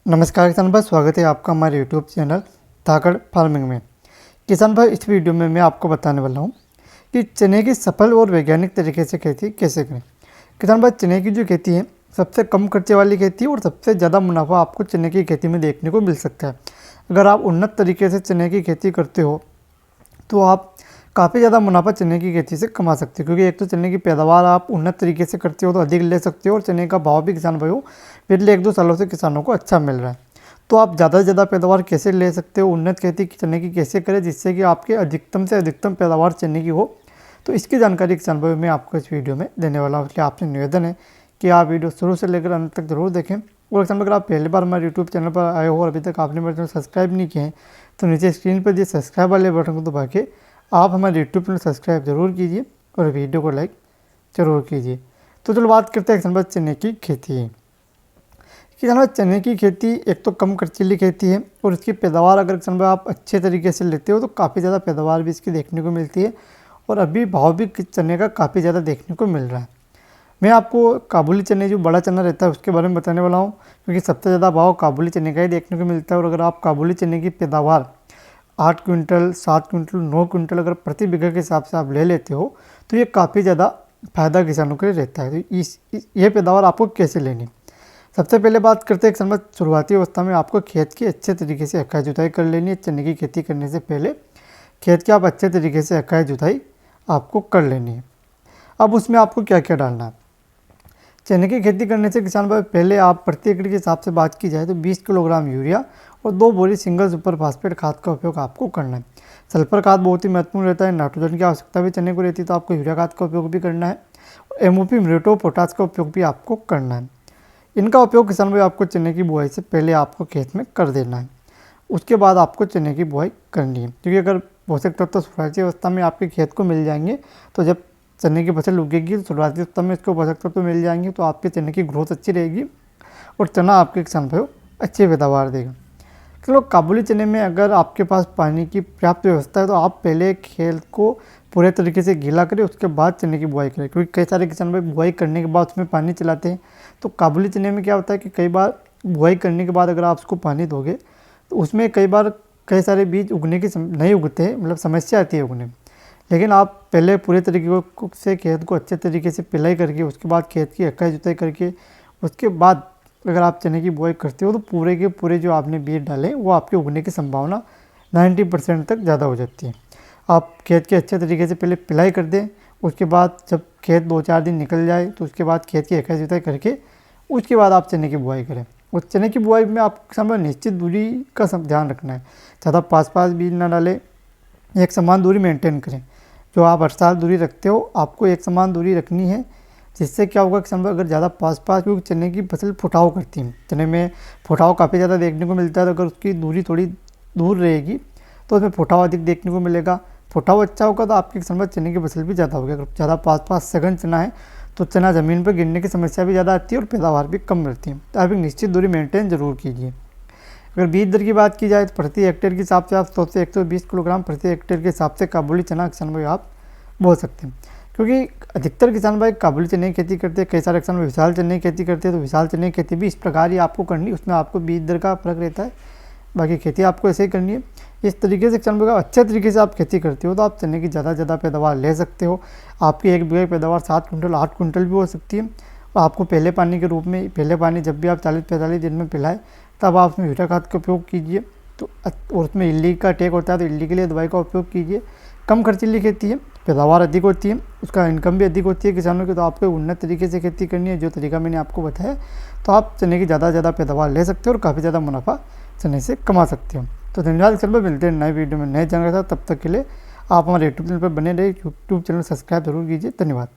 नमस्कार किसान भाई, स्वागत है आपका हमारे यूट्यूब चैनल धाकड़ फार्मिंग में। किसान भाई, इस वीडियो में मैं आपको बताने वाला हूं कि चने की सफल और वैज्ञानिक तरीके से खेती कैसे करें। किसान भाई, चने की जो खेती है सबसे कम खर्चे वाली खेती है और सबसे ज़्यादा मुनाफा आपको चने की खेती में देखने को मिल सकता है। अगर आप उन्नत तरीके से चने की खेती करते हो तो आप काफ़ी ज़्यादा मुनाफा चने की खेती से कमा सकते हो, क्योंकि एक तो चने की पैदावार आप उन्नत तरीके से करते हो तो अधिक ले सकते हो और चने का भाव भी किसान भाइयों पिछले 1-2 सालों से किसानों को अच्छा मिल रहा है। तो आप ज़्यादा से ज़्यादा पैदावार कैसे ले सकते हो, उन्नत खेती चने की कैसे करें जिससे कि आपके अधिकतम से अधिकतम पैदावार चने की हो, तो इसकी जानकारी किसान भाइयों मैं आपको इस वीडियो में देने वाला हूँ। इसलिए आपसे निवेदन है कि आप वीडियो शुरू से लेकर अंत तक जरूर देखें। और किसान अगर आप पहली बार हमारे यूट्यूब चैनल पर आए हो और अभी तक आपने मेरे चैनल सब्सक्राइब नहीं किए हैं तो नीचे स्क्रीन पर दिए सब्सक्राइब वाले बटन को दबा के आप हमारे यूट्यूब चैनल सब्सक्राइब जरूर कीजिए और वीडियो को लाइक जरूर कीजिए। तो चलो बात करते हैं किसान भाई चने की खेती। किसान भाई, चने की खेती एक तो कम खर्चीली खेती है और इसकी पैदावार अगर किसान भाई आप अच्छे तरीके से लेते हो तो काफ़ी ज़्यादा पैदावार भी इसकी देखने को मिलती है और अभी भाव भी चने का काफ़ी ज़्यादा देखने को मिल रहा है। मैं आपको काबुली चने जो बड़ा चना रहता है उसके बारे में बताने वाला हूँ, क्योंकि सबसे ज़्यादा भाव काबुली चने का ही देखने को मिलता है। और अगर आप काबुली चने की पैदावार 8 क्विंटल, 7 क्विंटल, 9 क्विंटल अगर प्रति बीघा के हिसाब से आप ले लेते हो तो ये काफ़ी ज़्यादा फायदा किसानों के लिए रहता है। तो ये पैदावार आपको कैसे लेनी, सबसे पहले बात करते हैं किसान भाई, शुरुआती अवस्था में आपको खेत की अच्छे तरीके से हकाई जुताई कर लेनी है। चने की खेती करने से पहले खेत की आप अच्छे तरीके से हकाई जुताई आपको कर लेनी है। अब उसमें आपको क्या क्या डालना है। चने की खेती करने से किसान भाई पहले आप प्रति एकड़ के हिसाब से बात की जाए तो 20 किलोग्राम यूरिया और 2 बोरी सिंगल सुपर फास्फेट खाद का उपयोग आपको करना है। सल्फर खाद बहुत ही महत्वपूर्ण रहता है, नाइट्रोजन की आवश्यकता भी चने को रहती है तो आपको यूरिया खाद का उपयोग भी करना है और MOP म्यूरेटो पोटास का उपयोग भी आपको करना है। इनका उपयोग किसान भाई आपको चने की बुआई से पहले आपको खेत में कर देना है। उसके बाद आपको चने की बुआई करनी है, क्योंकि अगर पोषक तत्व शुरुआती अवस्था में आपके खेत को मिल जाएंगे तो जब चने की फसल उगेगी तो शुरुआती अवस्था में इसको पोषक तत्व मिल जाएंगे तो आपके चने की ग्रोथ अच्छी रहेगी और चना आपके किसान भाइयों अच्छी पैदावार देगा। चलो, काबुली चने में अगर आपके पास पानी की पर्याप्त व्यवस्था है तो आप पहले खेत को पूरे तरीके से गीला करें, उसके बाद चने की बुआई करें, क्योंकि कई सारे किसान भाई बुआई करने के बाद उसमें पानी चलाते हैं। तो काबुली चने में क्या होता है कि कई बार बुआई करने के बाद अगर आप उसको पानी दोगे तो उसमें कई सारे बीज उगने की नहीं उगते हैं, मतलब समस्या आती है उगने में। लेकिन आप पहले पूरे तरीके से खेत को अच्छे तरीके से पिलाई करके उसके बाद खेत की हकाई जुताई करके उसके बाद अगर आप चने की बुआई करते हो तो पूरे के पूरे जो आपने बीज डाले वो आपके उगने की संभावना 90% तक ज़्यादा हो जाती है। आप खेत के अच्छे तरीके से पहले पिलाई कर दें, उसके बाद जब खेत 2-4 दिन निकल जाए तो उसके बाद खेत की हकाई जुताई करके उसके बाद आप चने की बुआई करें। और चने की बुआई में आप समय निश्चित दूरी का ध्यान रखना है, ज़्यादा पास बीज ना डालें, एक समान दूरी मेंटेन करें। जो आप हर साल दूरी रखते हो आपको एक समान दूरी रखनी है, जिससे क्या होगा कि अगर ज़्यादा पास क्योंकि चने की फसल फुटाव करती है, चने में फुटाव काफ़ी ज़्यादा देखने को मिलता है। तो अगर उसकी दूरी थोड़ी दूर रहेगी तो उसमें फुटाव अधिक देखने को मिलेगा। फुटाव अच्छा होगा तो आपके किसान भाई चने की फसल भी ज़्यादा होगी। अगर ज़्यादा पास सघन चना है तो चना ज़मीन पर गिरने की समस्या भी ज़्यादा आती है और पैदावार भी कम रहती है। तो आप एक निश्चित दूरी मेंटेन जरूर कीजिए। अगर बीज दर की बात की जाए तो प्रति हेक्टेयर के हिसाब से आप 100 से 120 किलोग्राम प्रति हेक्टेयर के हिसाब से काबुली चना किसान भाई आप बोल सकते हैं, क्योंकि अधिकतर किसान भाई काबुली चने की खेती करते हैं। कई सारे किसान भाई विशाल चने की खेती करते हैं, तो विशाल चने की खेती भी इस प्रकार ही आपको करनी है, उसमें आपको बीज दर का फर्क रहता है, बाकी खेती आपको ऐसे ही करनी है। इस तरीके से किसान भाई अच्छे तरीके से आप खेती करते हो तो आप चने की ज़्यादा पैदावार ले सकते हो। आपकी एक बीघे की पैदावार 7 क्विंटल 8 क्विंटल भी हो सकती है। और आपको पहले पानी के रूप में पहले पानी जब भी आप 40-45 दिन में पिलाएं तब आप उसमें यूरिया खाद का उपयोग कीजिए। तो और उसमें इल्ली का अटैक होता है तो इल्ली के लिए दवाई का उपयोग कीजिए। कम खर्चीली खेती है, पैदावार अधिक होती है, उसका इनकम भी अधिक होती है किसानों की। तो आपको उन्नत तरीके से खेती करनी है, जो तरीका मैंने आपको बताया, तो आप चने की ज़्यादा पैदावार ले सकते हो और काफ़ी ज़्यादा मुनाफा चने से कमा सकते हो। तो धन्यवाद किसान भाई, मिलते हैं नए वीडियो में नए जानकारी के साथ। तब तक के लिए आप हमारे यूट्यूब चैनल पर बने रहे, यूट्यूब चैनल सब्सक्राइब जरूर कीजिए। धन्यवाद।